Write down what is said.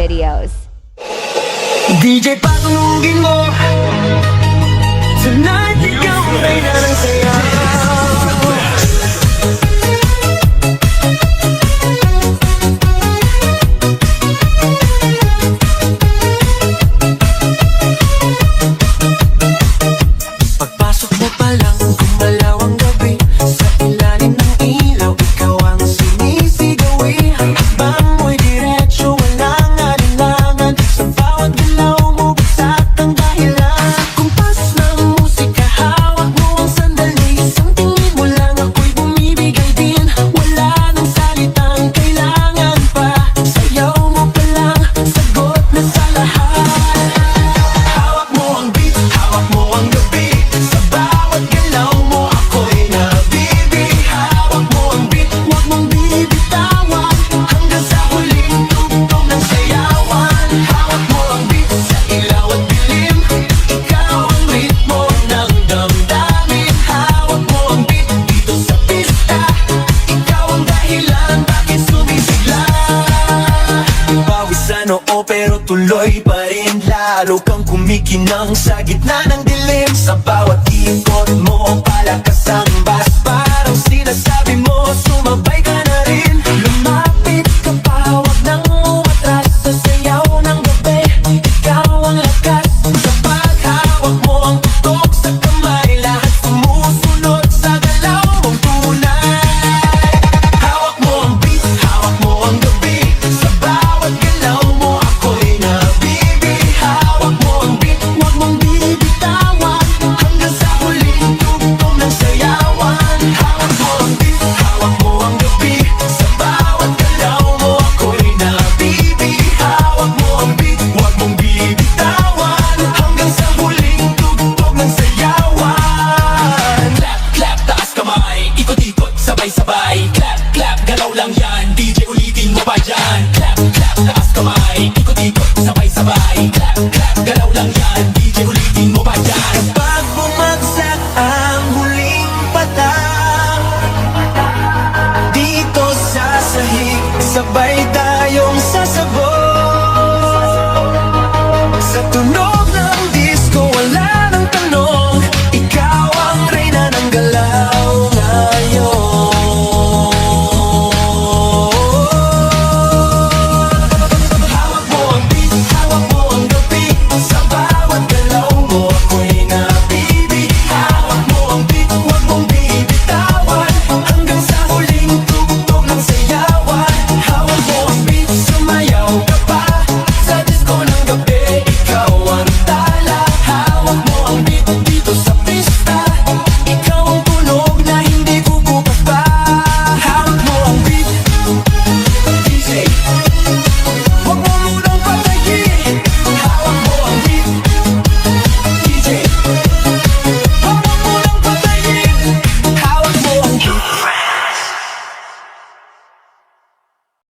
videos. DJ patungugin mo tonight, ikaw ang reyna ng saya. Pagpasok mo pa lang, gumalaw ang gabi. Sa ilalim ng ilaw, ikaw ang sinisigawi. Habang mo'y diretso, walang alinlangan. Sa bawat galaw mo, bagsak ang dahilan. Kumpas ng musika, hawak mo ang sandali. Isang tingin mo lang, ako'y bumibigay din. Wala nang salitang kailangan pa. Sayaw mo pa lang, sagot na sa lahat. Hawak mo ang beat, hawak mo ang gabi. Sa bawat galaw mo, ako'y nabibi. Hawak mo ang beat, huwag mong bibitawan. Hanggang sa huling tugtog ng sayawan. Hawak mo ang beat, sa ilaw at dilim. Ikaw ang ritmo ng damdamin. Hawak mo ang beat, dito sa pista. Ikaw ang dahilan, bakit sumisigla. Pawis sa noo pero tuloy pa rin. Lalo kang kumikinang sa gitna ng dilim. Sa bawat ikot mo, palakas ang bas. Parang sinasabi mo, sumabay ka na rin. Lumapit ka pa, huwag nang umatras. Sa sayaw ng gabi, ikaw ang lakas. Kapag hawak mo ang tutok sa kamay, lahat sumusunod sa galaw mong tunay. Hawak mo ang beat, hawak mo ang gabi. Sa bawat galaw mo, ako'y nabibi. Hawak mo ang beat, huwag mong bibitawan. Hanggang sa huling tugtog ng sayawan. Hawak mo ang beat, hawak mo ang gabi. Sa bawat galaw mo, ako'y nabibi. Hawak mo ang beat, huwag mong bibitawan. Hanggang sa huling tugtog ng sayawan. Clap, clap, taas kamay, ikot-ikot, sabay-sabay. Clap, clap, galaw lang yan, DJ ulitin mo pa dyan. Clap, clap, taas kamay, ikot-ikot, sabay-sabay. Clap, clap, galaw lang yan, DJ ulitin mo pa dyan. Pag bumagsak ang huling patak, dito sa sahig, sabay